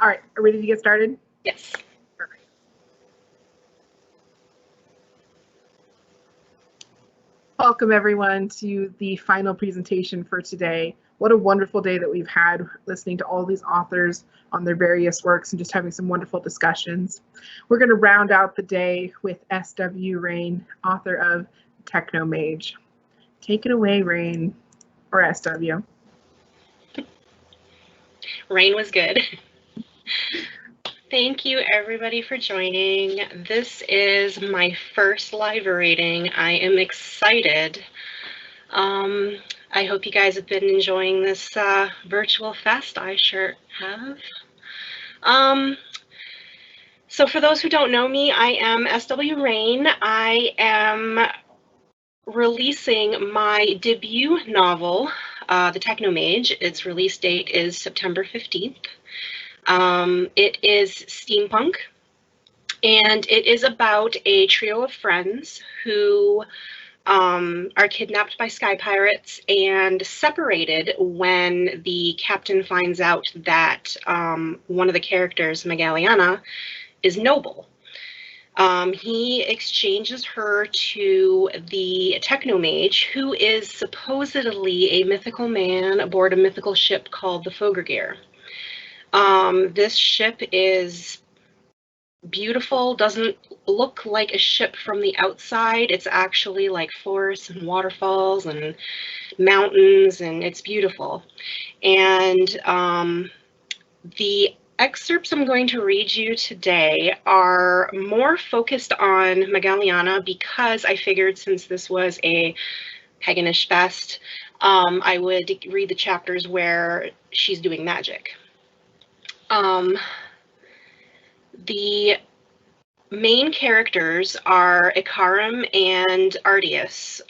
All right, are we ready to get started? Yes. Perfect. Welcome everyone to the final presentation for today. What a wonderful day that we've had listening to all these authors on their various works and just having some wonderful discussions. We're going to round out the day with S.W. Raine, author of Techno Mage. Take it away, Raine, or S.W. Raine was good. Thank you everybody for joining. This is my first live reading. I am excited. I hope you guys have been enjoying this virtual fest. I sure have. So for those who don't know me, I am S.W. Raine. I am releasing my debut novel, The Techno Mage. Its release date is September 15th. It is steampunk, and it is about a trio of friends who are kidnapped by sky pirates and separated when the captain finds out that one of the characters, Megaliana, is noble. He exchanges her to the Techno Mage, who is supposedly a mythical man aboard a mythical ship called the Fogergear. This ship is beautiful, doesn't look like a ship from the outside. It's actually like forests and waterfalls and mountains, and it's beautiful. And the excerpts I'm going to read you today are more focused on Megaliana because I figured since this was a Paganish Fest, I would read the chapters where she's doing magic. The main characters are Ikarim and Ardius.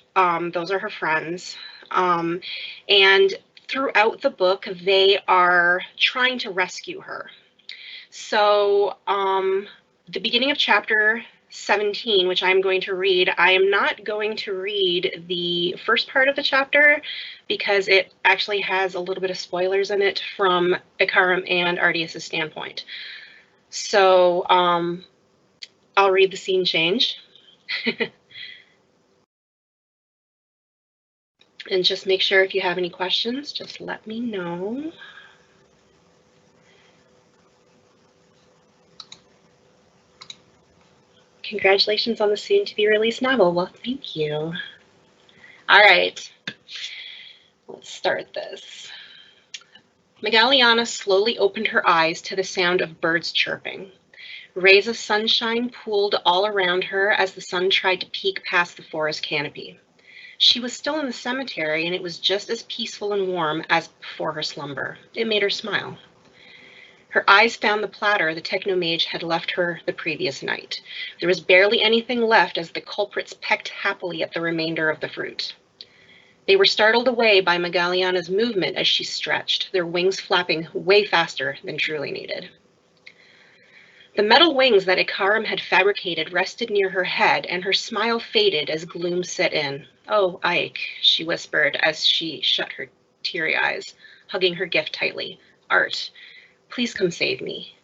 Those are her friends. And throughout the book, they are trying to rescue her. So the beginning of chapter 17, which I'm going to read, I am not going to read the first part of the chapter because it actually has a little bit of spoilers in it from Ikarim and Ardius' standpoint. So I'll read the scene change. And just make sure if you have any questions, just let me know. Congratulations on the soon-to-be-released novel. Well, thank you. All right, let's start this. Megaliana slowly opened her eyes to the sound of birds chirping. Rays of sunshine pooled all around her as the sun tried to peek past the forest canopy. She was still in the cemetery, and it was just as peaceful and warm as before her slumber. It made her smile. Her eyes found the platter the Techno Mage had left her the previous night. There was barely anything left as the culprits pecked happily at the remainder of the fruit. They were startled away by Megaliana's movement as she stretched, their wings flapping way faster than truly needed. The metal wings that Ikarim had fabricated rested near her head, and her smile faded as gloom set in. "Oh, Ike," she whispered as she shut her teary eyes, hugging her gift tightly. "Art, please come save me."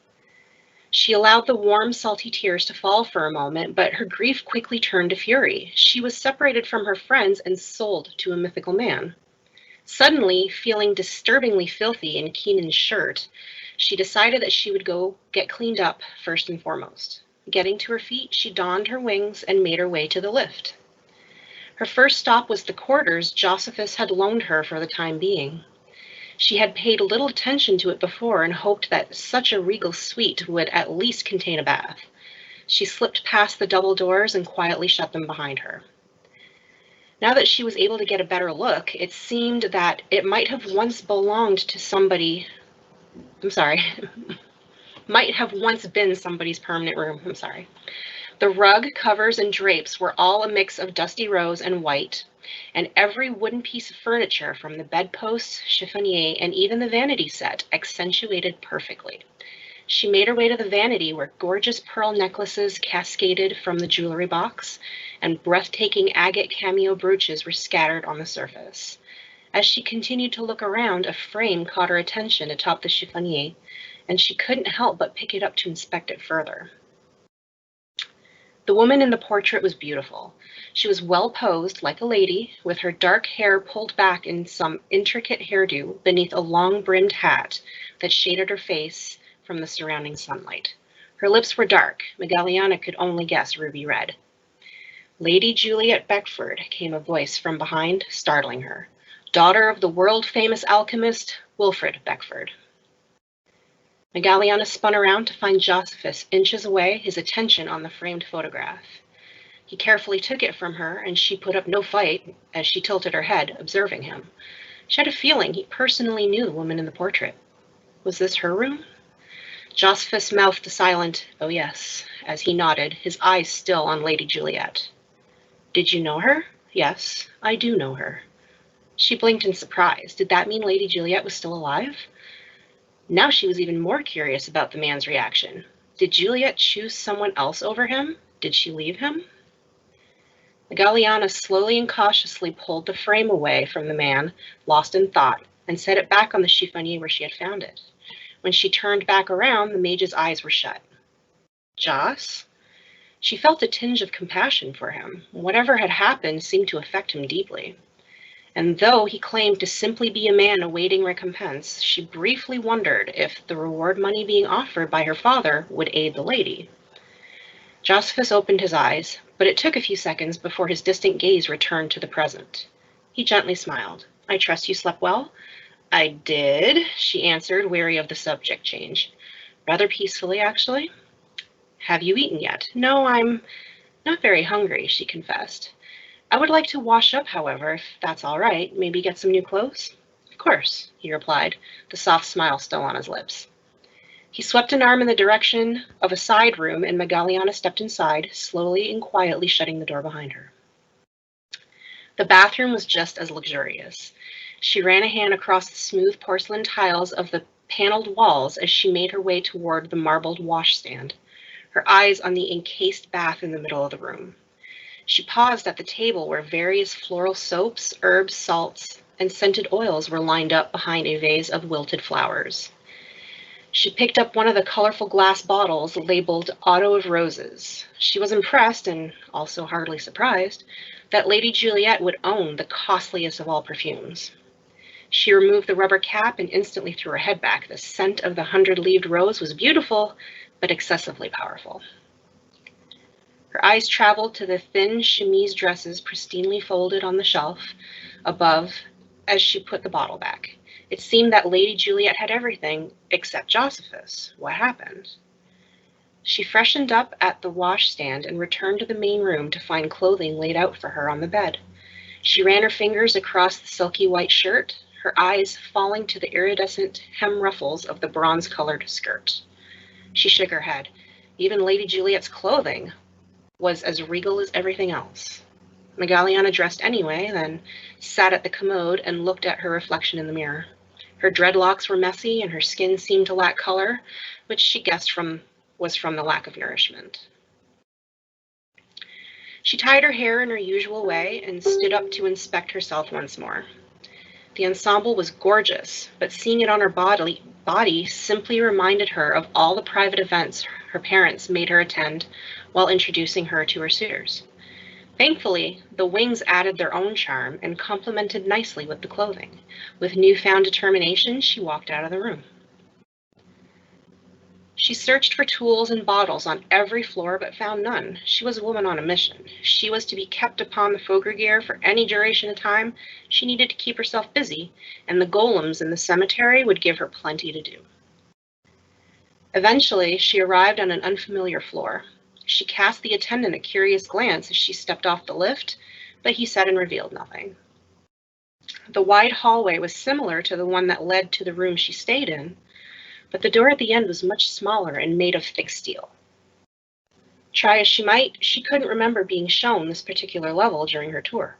She allowed the warm, salty tears to fall for a moment, but her grief quickly turned to fury. She was separated from her friends and sold to a mythical man. Suddenly, feeling disturbingly filthy in Keenan's shirt, she decided that she would go get cleaned up first and foremost. Getting to her feet, she donned her wings and made her way to the lift. Her first stop was the quarters Josephus had loaned her for the time being. She had paid little attention to it before and hoped that such a regal suite would at least contain a bath. She slipped past the double doors and quietly shut them behind her. Now that she was able to get a better look, it seemed that it might have once belonged to somebody. Might have once been somebody's permanent room. The rug, covers, and drapes were all a mix of dusty rose and white, and every wooden piece of furniture, from the bedposts, chiffonier, and even the vanity set, accentuated perfectly. She made her way to the vanity where gorgeous pearl necklaces cascaded from the jewelry box, and breathtaking agate cameo brooches were scattered on the surface. As she continued to look around, a frame caught her attention atop the chiffonier, and she couldn't help but pick it up to inspect it further. The woman in the portrait was beautiful. She was well posed like a lady, with her dark hair pulled back in some intricate hairdo beneath a long-brimmed hat that shaded her face from the surrounding sunlight. Her lips were dark. Megaliana could only guess ruby red. Lady Juliet Beckford, came a voice from behind, startling her. Daughter of the world-famous alchemist, Wilfred Beckford. Megaliana spun around to find Josephus inches away, his attention on the framed photograph. He carefully took it from her, and she put up no fight as she tilted her head, observing him. She had a feeling he personally knew the woman in the portrait. Was this her room? Josephus mouthed a silent, "Oh yes," as he nodded, his eyes still on Lady Juliet. "Did you know her?" "Yes, I do know her." She blinked in surprise. Did that mean Lady Juliet was still alive? Now she was even more curious about the man's reaction. Did Juliet choose someone else over him? Did she leave him? Megaliana slowly and cautiously pulled the frame away from the man, lost in thought, and set it back on the chiffonier where she had found it. When she turned back around, the mage's eyes were shut. Joss? She felt a tinge of compassion for him. Whatever had happened seemed to affect him deeply. And though he claimed to simply be a man awaiting recompense, she briefly wondered if the reward money being offered by her father would aid the lady. Josephus opened his eyes, but it took a few seconds before his distant gaze returned to the present. He gently smiled. "I trust you slept well?" "I did," she answered, wary of the subject change. "Rather peacefully, actually." "Have you eaten yet?" "No, I'm not very hungry," she confessed. "I would like to wash up, however, if that's all right. Maybe get some new clothes?" "Of course," he replied, the soft smile still on his lips. He swept an arm in the direction of a side room, and Megaliana stepped inside, slowly and quietly shutting the door behind her. The bathroom was just as luxurious. She ran a hand across the smooth porcelain tiles of the paneled walls as she made her way toward the marbled washstand, her eyes on the encased bath in the middle of the room. She paused at the table where various floral soaps, herbs, salts, and scented oils were lined up behind a vase of wilted flowers. She picked up one of the colorful glass bottles labeled Auto of Roses. She was impressed, and also hardly surprised, that Lady Juliet would own the costliest of all perfumes. She removed the rubber cap and instantly threw her head back. The scent of the 100-leaved rose was beautiful, but excessively powerful. Her eyes traveled to the thin chemise dresses pristinely folded on the shelf above as she put the bottle back. It seemed that Lady Juliet had everything except Josephus. What happened? She freshened up at the washstand and returned to the main room to find clothing laid out for her on the bed. She ran her fingers across the silky white shirt, her eyes falling to the iridescent hem ruffles of the bronze-colored skirt. She shook her head. Even Lady Juliet's clothing was as regal as everything else. Megaliana dressed anyway, then sat at the commode and looked at her reflection in the mirror. Her dreadlocks were messy and her skin seemed to lack color, which she guessed was from the lack of nourishment. She tied her hair in her usual way and stood up to inspect herself once more. The ensemble was gorgeous, but seeing it on her body simply reminded her of all the private events her parents made her attend while introducing her to her suitors. Thankfully, the wings added their own charm and complemented nicely with the clothing. With newfound determination, she walked out of the room. She searched for tools and bottles on every floor but found none. She was a woman on a mission. She was to be kept upon the Fogrgear for any duration of time. She needed to keep herself busy, and the golems in the cemetery would give her plenty to do. Eventually, she arrived on an unfamiliar floor. She cast the attendant a curious glance as she stepped off the lift, but he said and revealed nothing. The wide hallway was similar to the one that led to the room she stayed in, but the door at the end was much smaller and made of thick steel. Try as she might, she couldn't remember being shown this particular level during her tour.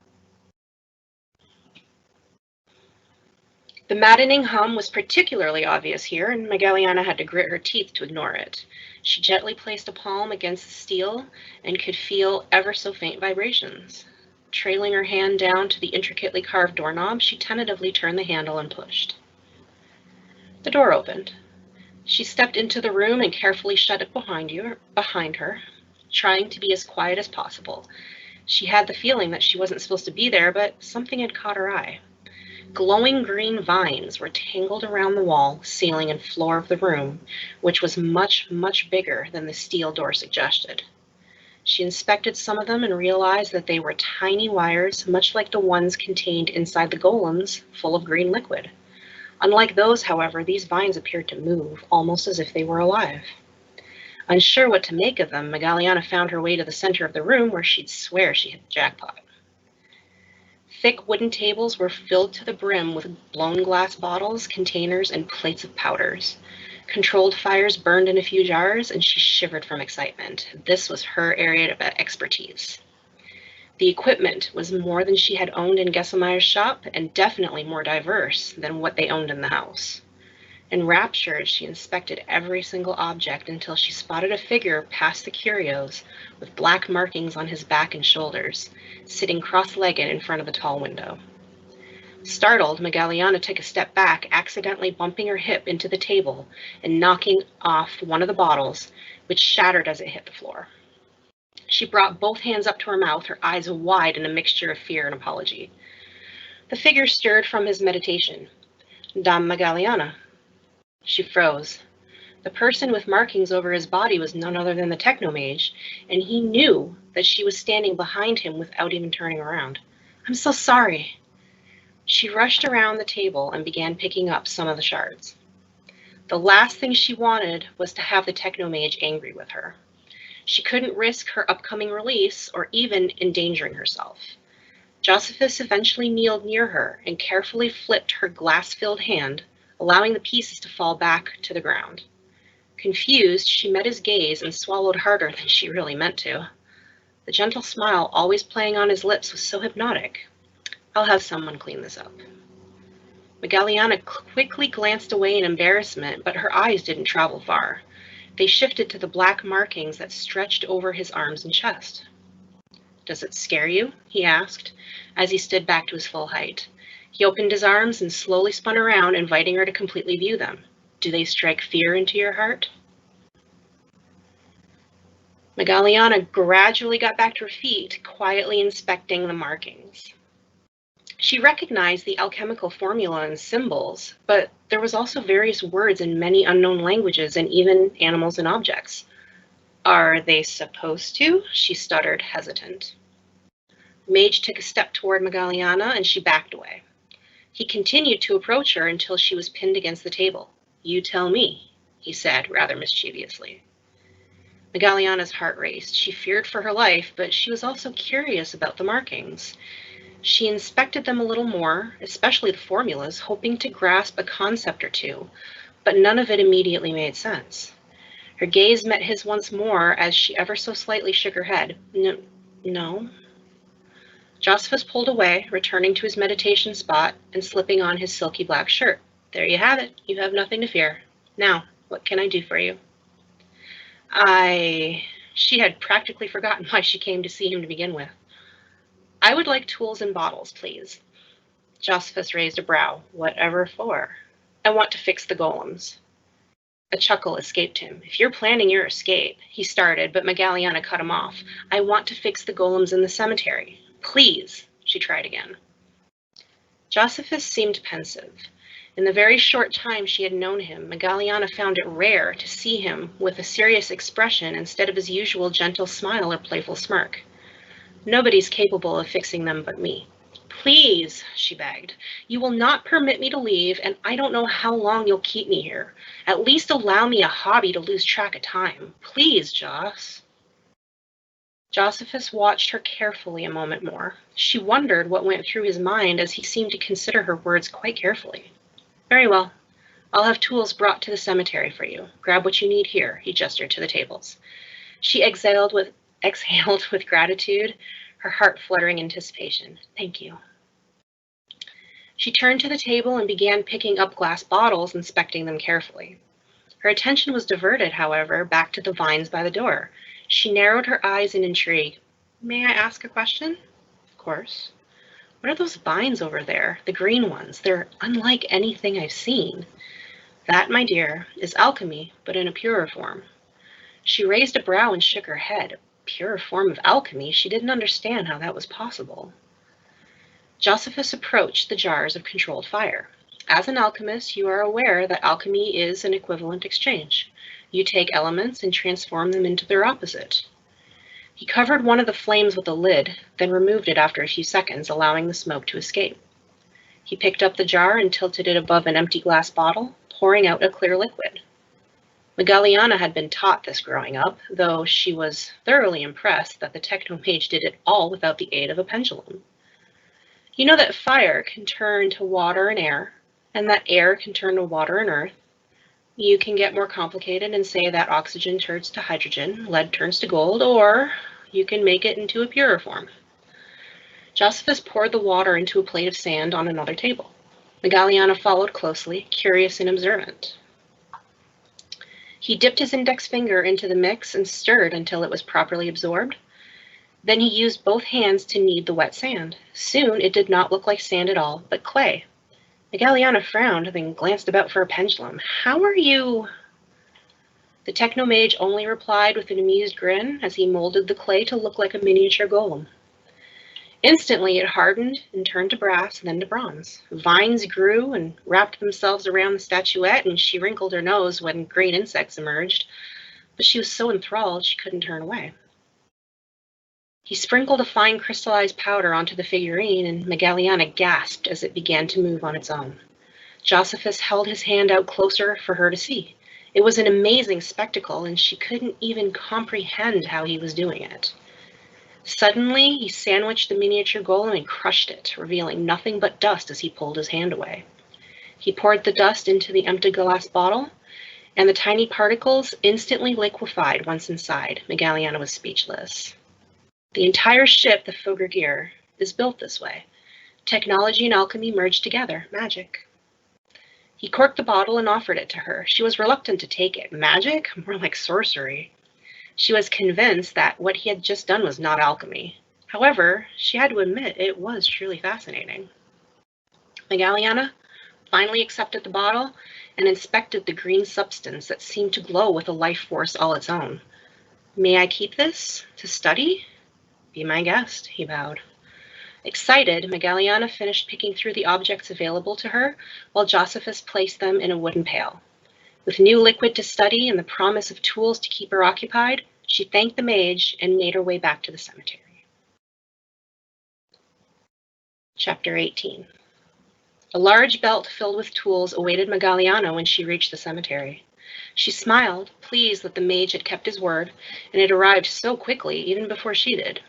The maddening hum was particularly obvious here, and Megaliana had to grit her teeth to ignore it. She gently placed a palm against the steel and could feel ever so faint vibrations. Trailing her hand down to the intricately carved doorknob, she tentatively turned the handle and pushed. The door opened. She stepped into the room and carefully shut it behind her, trying to be as quiet as possible. She had the feeling that she wasn't supposed to be there, but something had caught her eye. Glowing green vines were tangled around the wall, ceiling, and floor of the room, which was much, much bigger than the steel door suggested. She inspected some of them and realized that they were tiny wires, much like the ones contained inside the golems, full of green liquid. Unlike those, however, these vines appeared to move, almost as if they were alive. Unsure what to make of them, Megaliana found her way to the center of the room where she'd swear she hit the jackpot. Thick wooden tables were filled to the brim with blown glass bottles, containers, and plates of powders. Controlled fires burned in a few jars, and she shivered from excitement. This was her area of expertise. The equipment was more than she had owned in Gesselmeyer's shop, and definitely more diverse than what they owned in the house. Enraptured, she inspected every single object until she spotted a figure past the curios with black markings on his back and shoulders, sitting cross-legged in front of a tall window. Startled, Megaliana took a step back, accidentally bumping her hip into the table and knocking off one of the bottles, which shattered as it hit the floor. She brought both hands up to her mouth, her eyes wide in a mixture of fear and apology. The figure stirred from his meditation. Dame Megaliana. She froze. The person with markings over his body was none other than the Techno Mage, and he knew that she was standing behind him without even turning around. I'm so sorry. She rushed around the table and began picking up some of the shards. The last thing she wanted was to have the Techno Mage angry with her. She couldn't risk her upcoming release or even endangering herself. Josephus eventually kneeled near her and carefully flipped her glass-filled hand, allowing the pieces to fall back to the ground. Confused, she met his gaze and swallowed harder than she really meant to. The gentle smile always playing on his lips was so hypnotic. I'll have someone clean this up. Megaliana quickly glanced away in embarrassment, but her eyes didn't travel far. They shifted to the black markings that stretched over his arms and chest. Does it scare you? He asked, as he stood back to his full height. He opened his arms and slowly spun around, inviting her to completely view them. Do they strike fear into your heart? Megaliana gradually got back to her feet, quietly inspecting the markings. She recognized the alchemical formula and symbols, but there was also various words in many unknown languages and even animals and objects. Are they supposed to? She stuttered, hesitant. Mage took a step toward Megaliana and she backed away. He continued to approach her until she was pinned against the table. You tell me, he said, rather mischievously. Megaliana's heart raced. She feared for her life, but she was also curious about the markings. She inspected them a little more, especially the formulas, hoping to grasp a concept or two, but none of it immediately made sense. Her gaze met his once more as she ever so slightly shook her head. No. Josephus pulled away, returning to his meditation spot and slipping on his silky black shirt. There you have it. You have nothing to fear. Now, what can I do for you? She had practically forgotten why she came to see him to begin with. I would like tools and bottles, please. Josephus raised a brow. Whatever for? I want to fix the golems. A chuckle escaped him. If you're planning your escape, he started, but Megaliana cut him off. I want to fix the golems in the cemetery. Please, she tried again. Josephus seemed pensive. In the very short time she had known him, Megaliana found it rare to see him with a serious expression instead of his usual gentle smile or playful smirk. Nobody's capable of fixing them but me. Please, she begged. You will not permit me to leave, and I don't know how long you'll keep me here. At least allow me a hobby to lose track of time. Please, Joss. Josephus watched her carefully a moment more. She wondered what went through his mind as he seemed to consider her words quite carefully. Very well. I'll have tools brought to the cemetery for you. Grab what you need here, he gestured to the tables. She exhaled with gratitude, her heart fluttering anticipation. Thank you. She turned to the table and began picking up glass bottles, inspecting them carefully. Her attention was diverted, however, back to the vines by the door. She narrowed her eyes in intrigue. May I ask a question? Of course. What are those vines over there? The green ones. They're unlike anything I've seen. That, my dear, is alchemy, but in a purer form. She raised a brow and shook her head. A pure form of alchemy? She didn't understand how that was possible. Josephus approached the jars of controlled fire. As an alchemist, you are aware that alchemy is an equivalent exchange. You take elements and transform them into their opposite. He covered one of the flames with a lid, then removed it after a few seconds, allowing the smoke to escape. He picked up the jar and tilted it above an empty glass bottle, pouring out a clear liquid. Megaliana had been taught this growing up, though she was thoroughly impressed that the Techno Mage did it all without the aid of a pendulum. You know that fire can turn to water and air, and that air can turn to water and earth. You can get more complicated and say that oxygen turns to hydrogen, lead turns to gold, or you can make it into a purer form. Josephus poured the water into a plate of sand on another table. Megaliana followed closely, curious and observant. He dipped his index finger into the mix and stirred until it was properly absorbed. Then he used both hands to knead the wet sand. Soon it did not look like sand at all, but clay. Megaliana frowned, then glanced about for a pendulum. How are you? The Techno Mage only replied with an amused grin as he molded the clay to look like a miniature golem. Instantly it hardened and turned to brass, then to bronze. Vines grew and wrapped themselves around the statuette, and she wrinkled her nose when great insects emerged, but she was so enthralled she couldn't turn away. He sprinkled a fine crystallized powder onto the figurine, and Megaliana gasped as it began to move on its own. Josephus held his hand out closer for her to see. It was an amazing spectacle, and she couldn't even comprehend how he was doing it. Suddenly, he sandwiched the miniature golem and crushed it, revealing nothing but dust as he pulled his hand away. He poured the dust into the empty glass bottle, and the tiny particles instantly liquefied once inside. Megaliana was speechless. The entire ship, the Fugger, is built this way. Technology and alchemy merged together. Magic. He corked the bottle and offered it to her. She was reluctant to take it. Magic? More like sorcery. She was convinced that what he had just done was not alchemy. However, she had to admit it was truly fascinating. Megaliana finally accepted the bottle and inspected the green substance that seemed to glow with a life force all its own. May I keep this to study? Be my guest, he bowed. Excited, Megaliana finished picking through the objects available to her, while Josephus placed them in a wooden pail. With new liquid to study and the promise of tools to keep her occupied, she thanked the mage and made her way back to the cemetery. Chapter 18. A large belt filled with tools awaited Megaliana when she reached the cemetery. She smiled, pleased that the mage had kept his word, and it arrived so quickly, even before she did.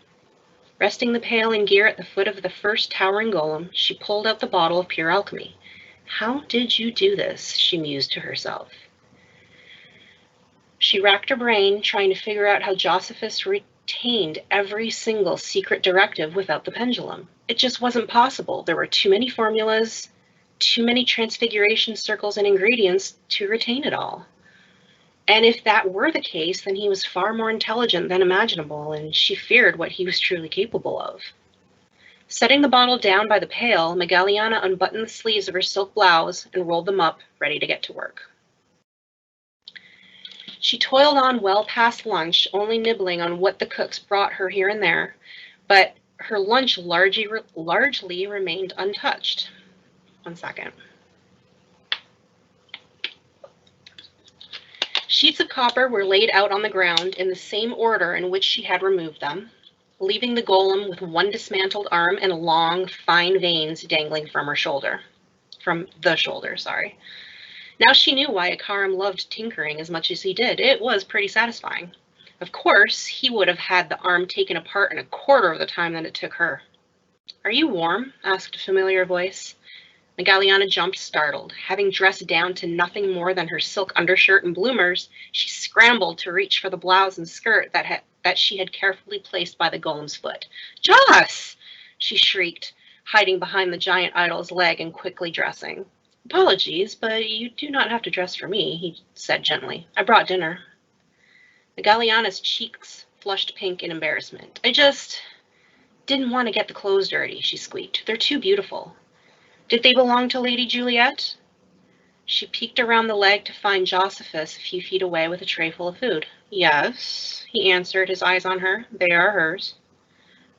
Resting the pail and gear at the foot of the first towering golem, she pulled out the bottle of pure alchemy. How did you do this? She mused to herself. She racked her brain, trying to figure out how Josephus retained every single secret directive without the pendulum. It just wasn't possible. There were too many formulas, too many transfiguration circles and ingredients to retain it all. And if that were the case, then he was far more intelligent than imaginable, and she feared what he was truly capable of. Setting the bottle down by the pail, Megaliana unbuttoned the sleeves of her silk blouse and rolled them up, ready to get to work. She toiled on well past lunch, only nibbling on what the cooks brought her here and there, but her lunch largely remained untouched. 1 second. Sheets of copper were laid out on the ground in the same order in which she had removed them, leaving the golem with one dismantled arm and long, fine veins dangling from the shoulder. Now she knew why Akaram loved tinkering as much as he did. It was pretty satisfying. Of course, he would have had the arm taken apart in a quarter of the time that it took her. Are you warm? Asked a familiar voice. Megaliana jumped, startled. Having dressed down to nothing more than her silk undershirt and bloomers, she scrambled to reach for the blouse and skirt that she had carefully placed by the golem's foot. Joss! She shrieked, hiding behind the giant idol's leg and quickly dressing. Apologies, but you do not have to dress for me, he said gently. I brought dinner. Megaliana's cheeks flushed pink in embarrassment. I just didn't want to get the clothes dirty, she squeaked. They're too beautiful. Did they belong to Lady Juliet? She peeked around the leg to find Josephus a few feet away with a tray full of food. Yes, he answered, his eyes on her. They are hers.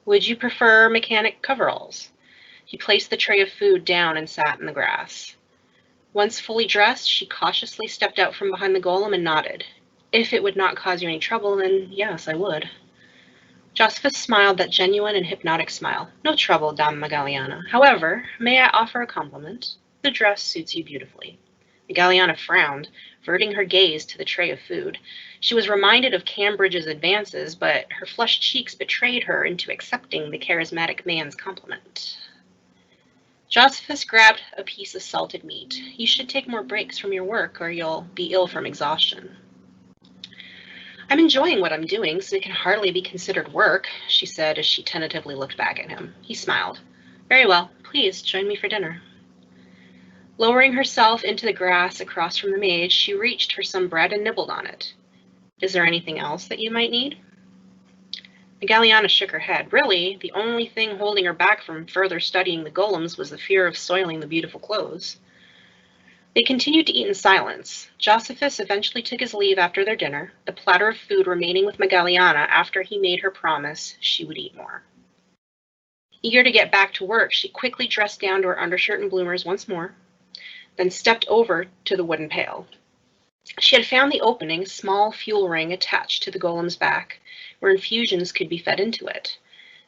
Would you prefer mechanic coveralls? He placed the tray of food down and sat in the grass. Once fully dressed, she cautiously stepped out from behind the golem and nodded. If it would not cause you any trouble, then yes, I would. Josephus smiled that genuine and hypnotic smile. No trouble, Dame Megaliana. However, may I offer a compliment? The dress suits you beautifully. Megaliana frowned, averting her gaze to the tray of food. She was reminded of Cambridge's advances, but her flushed cheeks betrayed her into accepting the charismatic man's compliment. Josephus grabbed a piece of salted meat. You should take more breaks from your work or you'll be ill from exhaustion. I'm enjoying what I'm doing, so it can hardly be considered work, she said as she tentatively looked back at him. He smiled. Very well, please join me for dinner. Lowering herself into the grass across from the mage, she reached for some bread and nibbled on it. Is there anything else that you might need? Megaliana shook her head. Really, the only thing holding her back from further studying the golems was the fear of soiling the beautiful clothes. They continued to eat in silence. Josephus eventually took his leave after their dinner, the platter of food remaining with Megaliana after he made her promise she would eat more. Eager to get back to work, she quickly dressed down to her undershirt and bloomers once more, then stepped over to the wooden pail. She had found the opening, small fuel ring attached to the golem's back, where infusions could be fed into it.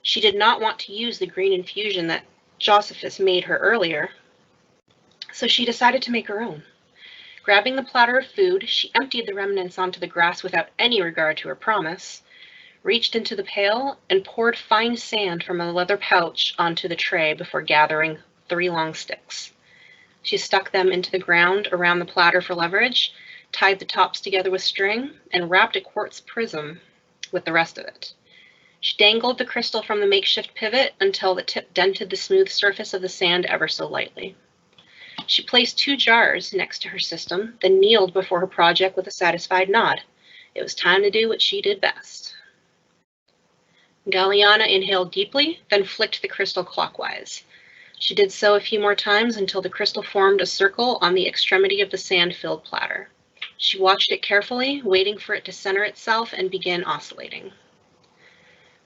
She did not want to use the green infusion that Josephus made her earlier, so she decided to make her own. Grabbing the platter of food, she emptied the remnants onto the grass without any regard to her promise, reached into the pail, and poured fine sand from a leather pouch onto the tray before gathering 3 long sticks. She stuck them into the ground around the platter for leverage, tied the tops together with string, and wrapped a quartz prism with the rest of it. She dangled the crystal from the makeshift pivot until the tip dented the smooth surface of the sand ever so lightly. She placed 2 jars next to her system, then kneeled before her project with a satisfied nod. It was time to do what she did best. Megaliana inhaled deeply, then flicked the crystal clockwise. She did so a few more times until the crystal formed a circle on the extremity of the sand-filled platter. She watched it carefully, waiting for it to center itself and begin oscillating.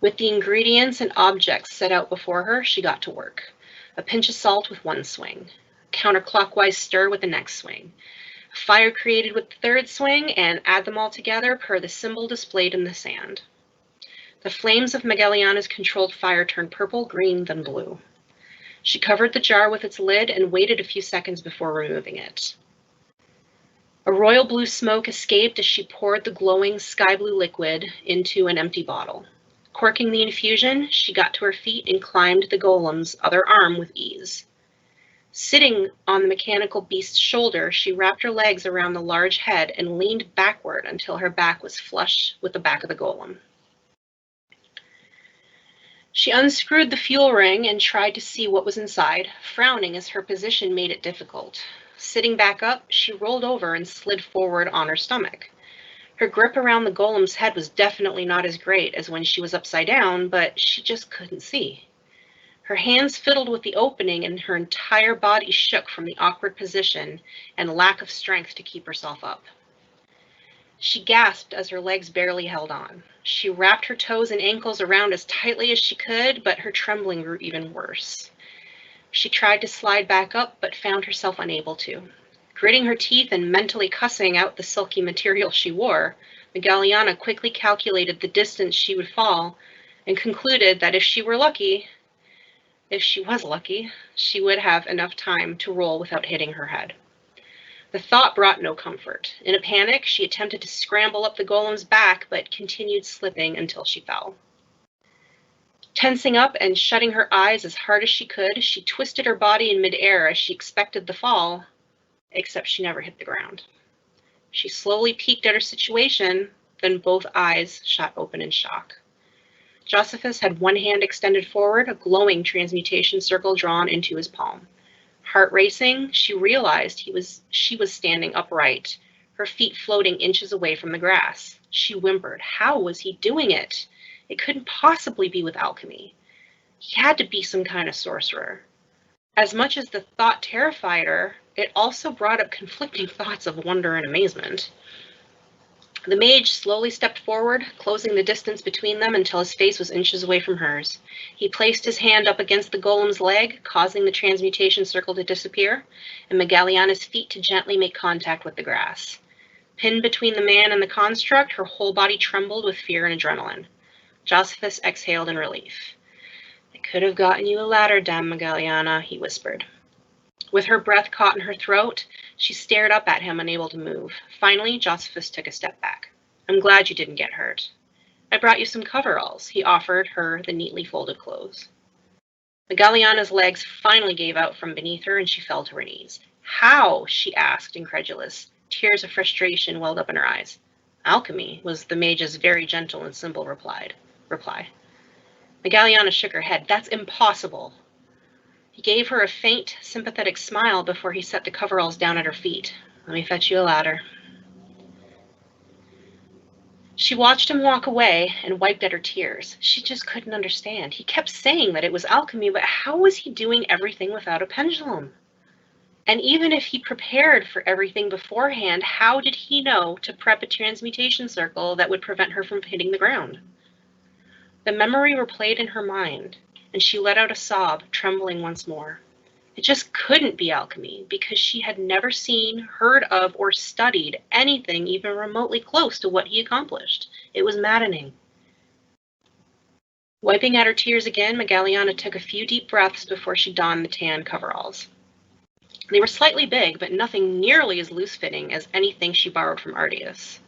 With the ingredients and objects set out before her, she got to work. A pinch of salt with 1 swing. Counterclockwise stir with the next swing. A fire created with the 3rd swing, and add them all together per the symbol displayed in the sand. The flames of Megaliana's controlled fire turned purple, green, then blue. She covered the jar with its lid and waited a few seconds before removing it. A royal blue smoke escaped as she poured the glowing sky blue liquid into an empty bottle. Corking the infusion, she got to her feet and climbed the golem's other arm with ease. Sitting on the mechanical beast's shoulder, she wrapped her legs around the large head and leaned backward until her back was flush with the back of the golem. She unscrewed the fuel ring and tried to see what was inside, frowning as her position made it difficult. Sitting back up, she rolled over and slid forward on her stomach. Her grip around the golem's head was definitely not as great as when she was upside down, but she just couldn't see. Her hands fiddled with the opening and her entire body shook from the awkward position and lack of strength to keep herself up. She gasped as her legs barely held on. She wrapped her toes and ankles around as tightly as she could, but her trembling grew even worse. She tried to slide back up, but found herself unable to. Gritting her teeth and mentally cussing out the silky material she wore, Megaliana quickly calculated the distance she would fall and concluded that if she was lucky, she would have enough time to roll without hitting her head. The thought brought no comfort. In a panic, she attempted to scramble up the golem's back, but continued slipping until she fell. Tensing up and shutting her eyes as hard as she could, she twisted her body in midair as she expected the fall, except she never hit the ground. She slowly peeked at her situation, then both eyes shot open in shock. Josephus had 1 hand extended forward, a glowing transmutation circle drawn into his palm. Heart racing, she realized she was standing upright, her feet floating inches away from the grass. She whimpered. How was he doing it? It couldn't possibly be with alchemy. He had to be some kind of sorcerer. As much as the thought terrified her, it also brought up conflicting thoughts of wonder and amazement. The mage slowly stepped forward, closing the distance between them until his face was inches away from hers. He placed his hand up against the golem's leg, causing the transmutation circle to disappear, and Megaliana's feet to gently make contact with the grass. Pinned between the man and the construct, her whole body trembled with fear and adrenaline. Josephus exhaled in relief. "I could have gotten you a ladder, Dame Megaliana," he whispered. With her breath caught in her throat, she stared up at him, unable to move. Finally, Josephus took a step back. "I'm glad you didn't get hurt. I brought you some coveralls." He offered her the neatly folded clothes. Megaliana's legs finally gave out from beneath her, and she fell to her knees. "How?" she asked, incredulous. Tears of frustration welled up in her eyes. "Alchemy," was the mage's very gentle and simple reply. Megaliana shook her head. "That's impossible." He gave her a faint, sympathetic smile before he set the coveralls down at her feet. "Let me fetch you a ladder." She watched him walk away and wiped at her tears. She just couldn't understand. He kept saying that it was alchemy, but how was he doing everything without a pendulum? And even if he prepared for everything beforehand, how did he know to prep a transmutation circle that would prevent her from hitting the ground? The memory replayed in her mind, and she let out a sob, trembling once more. It just couldn't be alchemy, because she had never seen, heard of, or studied anything even remotely close to what he accomplished. It was maddening. Wiping at her tears again, Megaliana took a few deep breaths before she donned the tan coveralls. They were slightly big, but nothing nearly as loose-fitting as anything she borrowed from Ardius.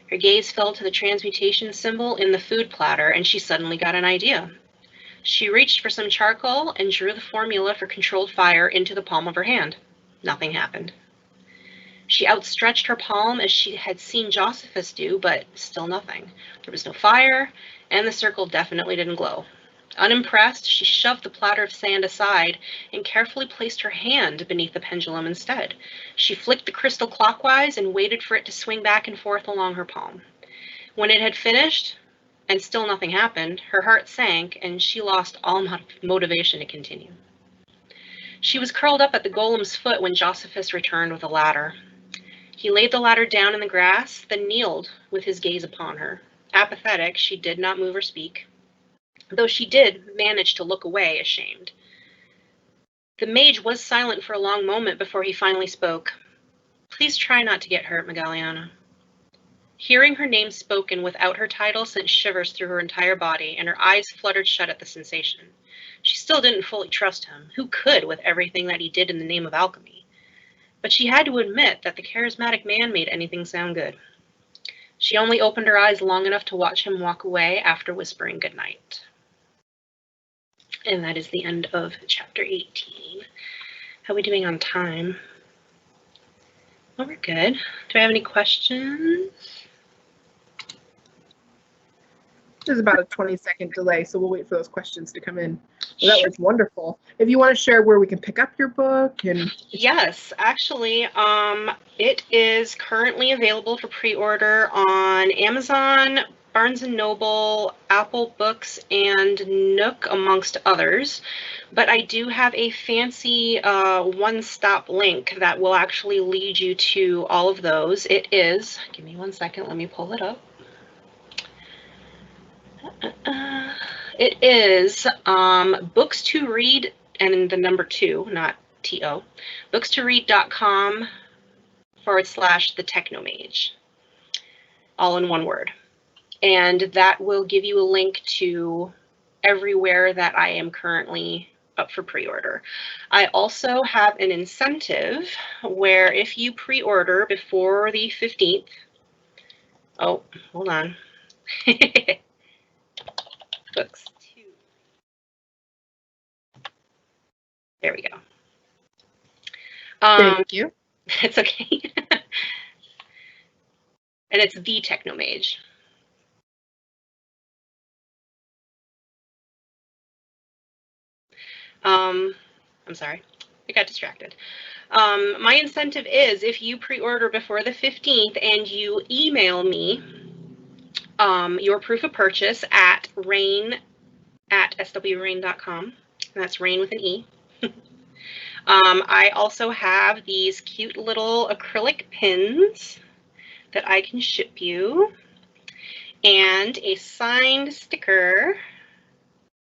Her gaze fell to the transmutation symbol in the food platter, and she suddenly got an idea. She reached for some charcoal and drew the formula for controlled fire into the palm of her hand. Nothing happened. She outstretched her palm as she had seen Josephus do, but still nothing. There was no fire, and the circle definitely didn't glow. Unimpressed, she shoved the platter of sand aside and carefully placed her hand beneath the pendulum instead. She flicked the crystal clockwise and waited for it to swing back and forth along her palm. When it had finished, and still nothing happened, her heart sank, and she lost all motivation to continue. She was curled up at the golem's foot when Josephus returned with a ladder. He laid the ladder down in the grass, then kneeled with his gaze upon her. Apathetic, she did not move or speak, though she did manage to look away, ashamed. The mage was silent for a long moment before he finally spoke. "Please try not to get hurt, Megaliana." Hearing her name spoken without her title sent shivers through her entire body, and her eyes fluttered shut at the sensation. She still didn't fully trust him. Who could, with everything that he did in the name of alchemy? But she had to admit that the charismatic man made anything sound good. She only opened her eyes long enough to watch him walk away after whispering goodnight. And that is the end of chapter 18. How are we doing on time? Well, we're good. Do I have any questions? There's about a 20-second delay, so we'll wait for those questions to come in. Well, that was wonderful. If you want to share where we can pick up your book and yes, actually, it is currently available for pre-order on Amazon, Barnes & Noble, Apple Books, and Nook, amongst others. But I do have a fancy one-stop link that will actually lead you to all of those. It is, give me 1 second, let me pull it up. It is books to read, and the number 2, not T-O, bookstoread.com/the Techno Mage, all in one word. And that will give you a link to everywhere that I am currently up for pre-order. I also have an incentive where if you pre-order before the 15th, oh, hold on. Books 2. There we go. thank you. It's okay. And it's the Techno Mage. I'm sorry, I got distracted. My incentive is if you pre-order before the 15th and you email me your proof of purchase at Raine@swraine.com. That's Raine with an E. I also have these cute little acrylic pins that I can ship you, and a signed sticker.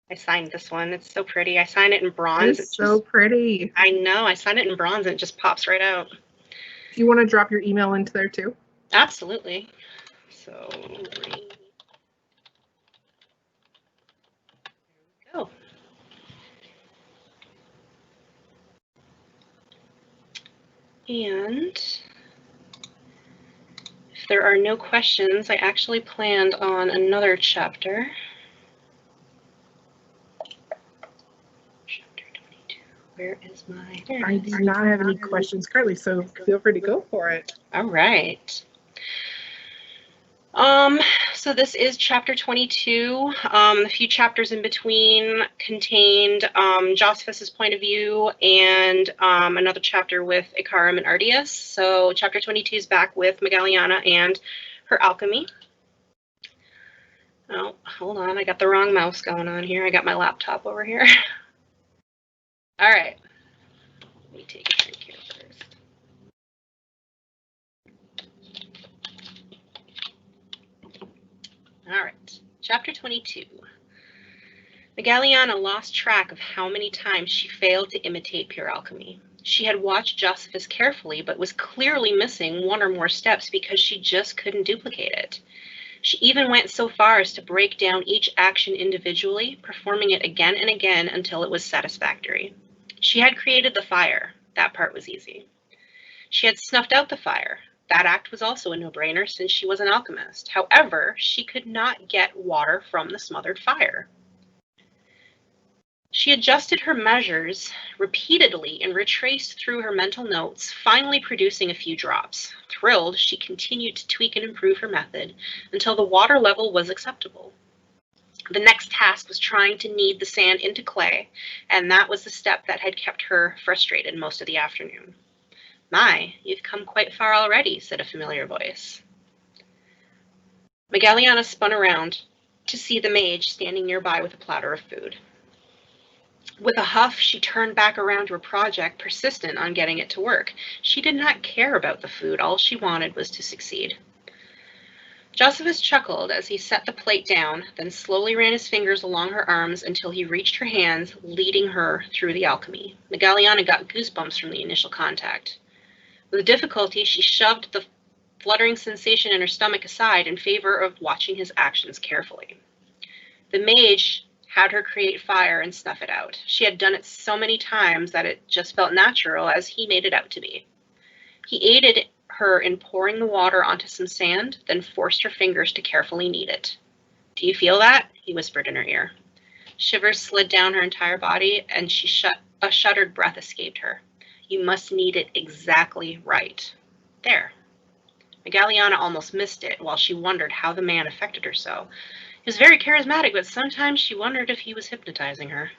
I signed this one. It's so pretty. I signed it in bronze. It's so pretty. I know. I signed it in bronze and it just pops right out. Do you want to drop your email into there too? Absolutely. So, there we go. And if there are no questions, I actually planned on another chapter. Chapter 22. Where is my... There I it is. do not have any questions currently, so feel free to go for it. All right. So this is chapter 22. The few chapters in between contained Josephus's point of view and another chapter with Ikarim and Ardias. So chapter 22 is back with Megaliana and her alchemy. Oh, hold on, I got the wrong mouse going on here. I got my laptop over here. All right, let me take a drink here first. All right, chapter 22. Megaliana lost track of how many times she failed to imitate pure alchemy. She had watched Josephus carefully, but was clearly missing one or more steps because she just couldn't duplicate it. She even went so far as to break down each action individually, performing it again and again until it was satisfactory. She had created the fire. That part was easy. She had snuffed out the fire. That act was also a no-brainer since she was an alchemist. However, she could not get water from the smothered fire. She adjusted her measures repeatedly and retraced through her mental notes, finally producing a few drops. Thrilled, she continued to tweak and improve her method until the water level was acceptable. The next task was trying to knead the sand into clay, and that was the step that had kept her frustrated most of the afternoon. "My, you've come quite far already," said a familiar voice. Megaliana spun around to see the mage standing nearby with a platter of food. With a huff, she turned back around to her project, persistent on getting it to work. She did not care about the food. All she wanted was to succeed. Josephus chuckled as he set the plate down, then slowly ran his fingers along her arms until he reached her hands, leading her through the alchemy. Megaliana got goosebumps from the initial contact. With difficulty, she shoved the fluttering sensation in her stomach aside in favor of watching his actions carefully. The mage had her create fire and snuff it out. She had done it so many times that it just felt natural, as he made it out to be. He aided her in pouring the water onto some sand, then forced her fingers to carefully knead it. "Do you feel that?" he whispered in her ear. Shivers slid down her entire body, and a shuddered breath escaped her. "You must knead it exactly right." There. Megaliana almost missed it while she wondered how the man affected her so. He was very charismatic, but sometimes she wondered if he was hypnotizing her.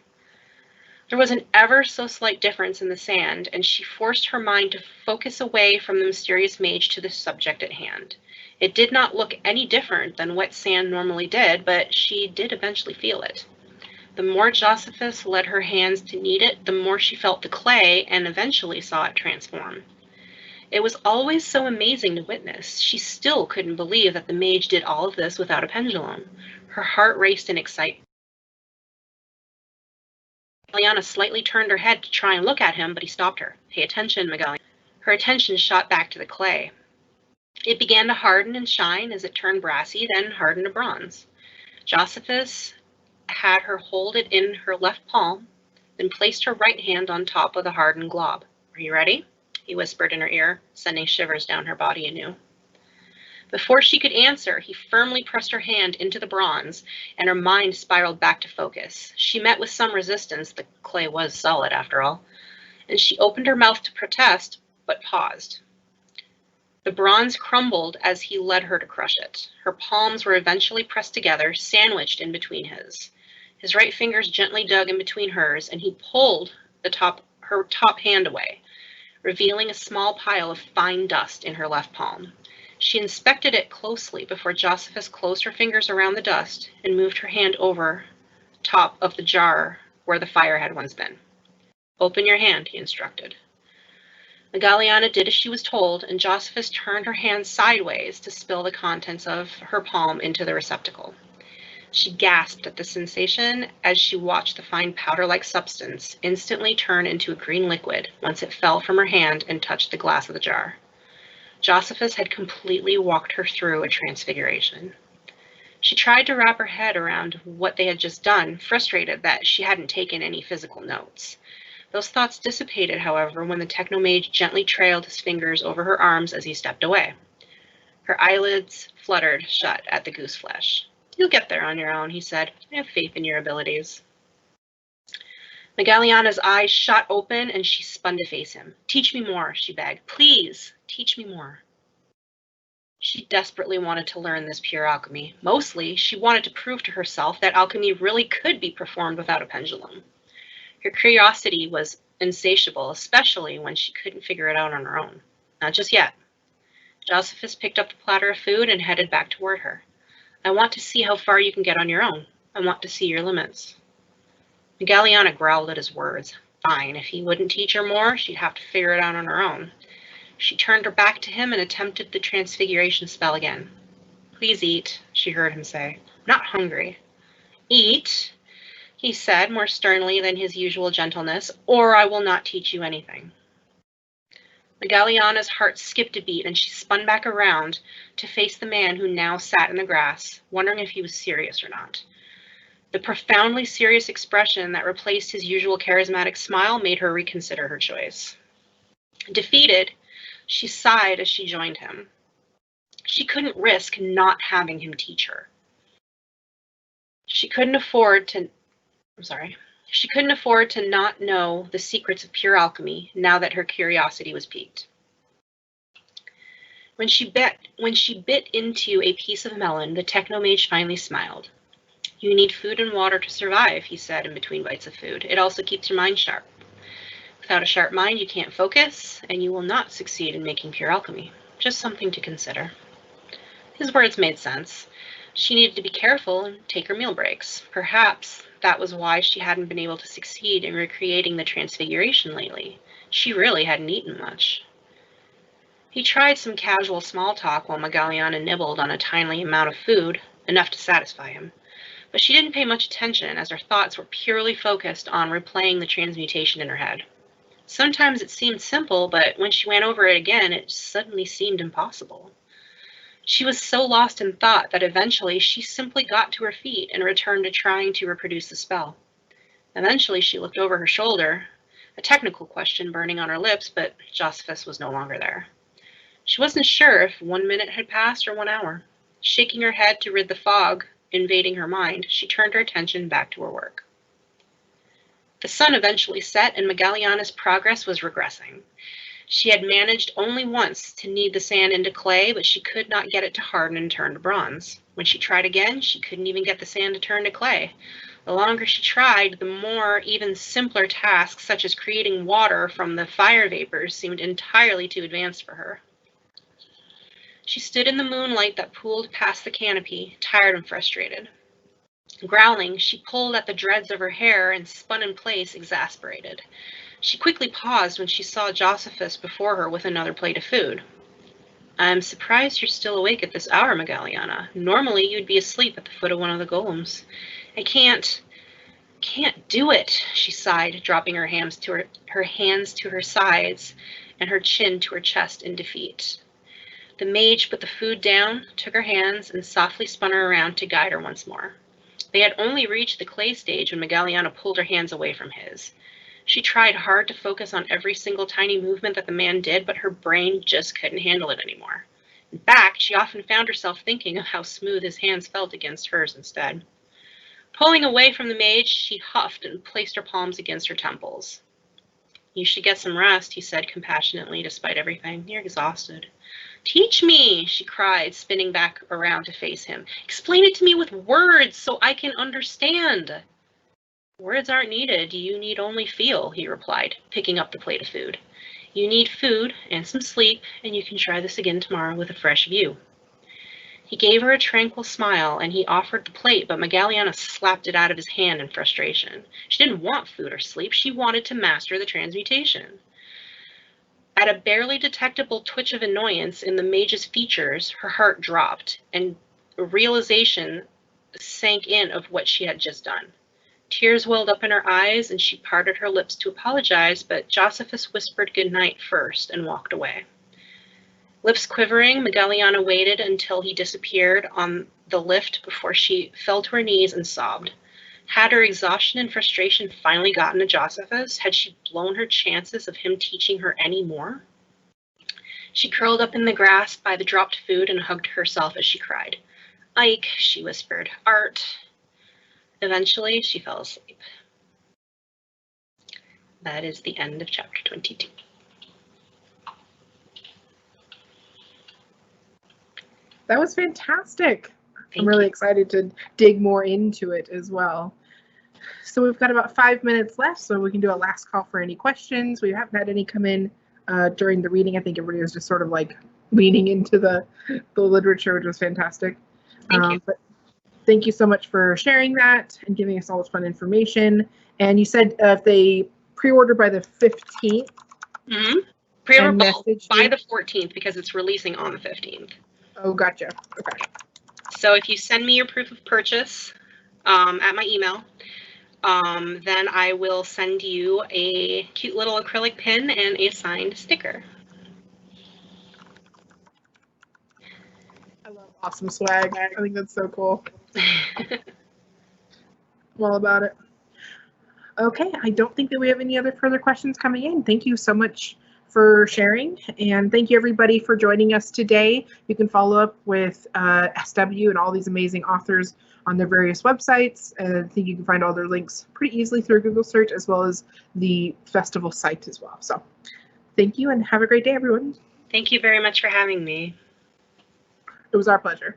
There was an ever so slight difference in the sand, and she forced her mind to focus away from the mysterious mage to the subject at hand. It did not look any different than wet sand normally did, but she did eventually feel it. The more Josephus led her hands to knead it, the more she felt the clay and eventually saw it transform. It was always so amazing to witness. She still couldn't believe that the mage did all of this without a pendulum. Her heart raced in excitement. Megaliana slightly turned her head to try and look at him, but he stopped her. "Pay attention, Megaliana." Her attention shot back to the clay. It began to harden and shine as it turned brassy, then hardened to bronze. Josephus had her hold it in her left palm, then placed her right hand on top of the hardened glob. "Are you ready?" he whispered in her ear, sending shivers down her body anew. Before she could answer, he firmly pressed her hand into the bronze, and her mind spiraled back to focus. She met with some resistance, the clay was solid after all, and she opened her mouth to protest, but paused. The bronze crumbled as he led her to crush it. Her palms were eventually pressed together, sandwiched in between his. His right fingers gently dug in between hers, and he pulled her top hand away, revealing a small pile of fine dust in her left palm. She inspected it closely before Josephus closed her fingers around the dust and moved her hand over top of the jar where the fire had once been. Open your hand, he instructed. Megaliana did as she was told, and Josephus turned her hand sideways to spill the contents of her palm into the receptacle. She gasped at the sensation as she watched the fine powder-like substance instantly turn into a green liquid once it fell from her hand and touched the glass of the jar. Josephus had completely walked her through a transfiguration. She tried to wrap her head around what they had just done, frustrated that she hadn't taken any physical notes. Those thoughts dissipated, however, when the Techno Mage gently trailed his fingers over her arms as he stepped away. Her eyelids fluttered shut at the goose flesh. You'll get there on your own, he said. I have faith in your abilities. Megaliana's eyes shot open and she spun to face him. Teach me more, she begged. Please, teach me more. She desperately wanted to learn this pure alchemy. Mostly, she wanted to prove to herself that alchemy really could be performed without a pendulum. Her curiosity was insatiable, especially when she couldn't figure it out on her own. Not just yet. Josephus picked up the platter of food and headed back toward her. I want to see how far you can get on your own. I want to see your limits. Megaliana growled at his words. Fine, if he wouldn't teach her more, she'd have to figure it out on her own. She turned her back to him and attempted the transfiguration spell again. Please eat, she heard him say. I'm not hungry. Eat, he said more sternly than his usual gentleness, or I will not teach you anything. Megaliana's heart skipped a beat and she spun back around to face the man who now sat in the grass, wondering if he was serious or not. The profoundly serious expression that replaced his usual charismatic smile made her reconsider her choice. Defeated, she sighed as she joined him. She couldn't risk not having him teach her. She couldn't afford to not know the secrets of pure alchemy now that her curiosity was piqued. When she bit into a piece of melon, the Techno Mage finally smiled. You need food and water to survive, he said in between bites of food. It also keeps your mind sharp. Without a sharp mind, you can't focus, and you will not succeed in making pure alchemy. Just something to consider. His words made sense. She needed to be careful and take her meal breaks. Perhaps that was why she hadn't been able to succeed in recreating the transfiguration lately. She really hadn't eaten much. He tried some casual small talk while Megaliana nibbled on a tiny amount of food, enough to satisfy him. But she didn't pay much attention as her thoughts were purely focused on replaying the transmutation in her head. Sometimes it seemed simple, but when she went over it again, it suddenly seemed impossible. She was so lost in thought that eventually she simply got to her feet and returned to trying to reproduce the spell. Eventually she looked over her shoulder, a technical question burning on her lips, but Josephus was no longer there. She wasn't sure if 1 minute had passed or 1 hour. Shaking her head to rid the fog invading her mind, she turned her attention back to her work. The sun eventually set, and Megaliana's progress was regressing. She had managed only once to knead the sand into clay, but she could not get it to harden and turn to bronze. When she tried again, she couldn't even get the sand to turn to clay. The longer she tried, the more even simpler tasks, such as creating water from the fire vapors, seemed entirely too advanced for her. She stood in the moonlight that pooled past the canopy, tired and frustrated. Growling, she pulled at the dreads of her hair and spun in place, exasperated. She quickly paused when she saw Josephus before her with another plate of food. I'm surprised you're still awake at this hour, Megaliana. Normally you'd be asleep at the foot of one of the golems. I can't do it, she sighed, dropping her hands to her sides and her chin to her chest in defeat. The mage put the food down, took her hands, and softly spun her around to guide her once more. They had only reached the clay stage when Megaliana pulled her hands away from his. She tried hard to focus on every single tiny movement that the man did, but her brain just couldn't handle it anymore. In fact, she often found herself thinking of how smooth his hands felt against hers instead. Pulling away from the mage, she huffed and placed her palms against her temples. You should get some rest, he said compassionately, despite everything. You're exhausted. Teach me, she cried, spinning back around to face him. Explain it to me with words so I can understand. Words aren't needed. You need only feel, he replied, picking up the plate of food. You need food and some sleep, and you can try this again tomorrow with a fresh view. He gave her a tranquil smile, and he offered the plate, but Megaliana slapped it out of his hand in frustration. She didn't want food or sleep. She wanted to master the transmutation. At a barely detectable twitch of annoyance in the mage's features, her heart dropped, and a realization sank in of what she had just done. Tears welled up in her eyes, and she parted her lips to apologize, but Josephus whispered goodnight first and walked away. Lips quivering, Megaliana waited until he disappeared on the lift before she fell to her knees and sobbed. Had her exhaustion and frustration finally gotten to Josephus? Had she blown her chances of him teaching her any more? She curled up in the grass by the dropped food and hugged herself as she cried. Ike, she whispered. Art. Eventually, she fell asleep. That is the end of chapter 22. That was fantastic. I'm really excited to dig more into it as well. So we've got about 5 minutes left, so we can do a last call for any questions. We haven't had any come in during the reading. I think everybody was just sort of like leaning into the literature, which was fantastic. Thank you. But thank you so much for sharing that and giving us all this fun information. And you said if they pre-order by the 15th. Mm-hmm. Pre-order by the 14th because it's releasing on the 15th. Oh, gotcha. Okay. So if you send me your proof of purchase at my email, then I will send you a cute little acrylic pin and a signed sticker. I love awesome swag. I think that's so cool. I'm all about it. Okay, I don't think that we have any other further questions coming in. Thank you so much for sharing, and thank you everybody for joining us today. You can follow up with SW and all these amazing authors on their various websites, and I think you can find all their links pretty easily through Google search as well as the festival site as well. So thank you and have a great day, everyone. Thank you very much for having me. It was our pleasure.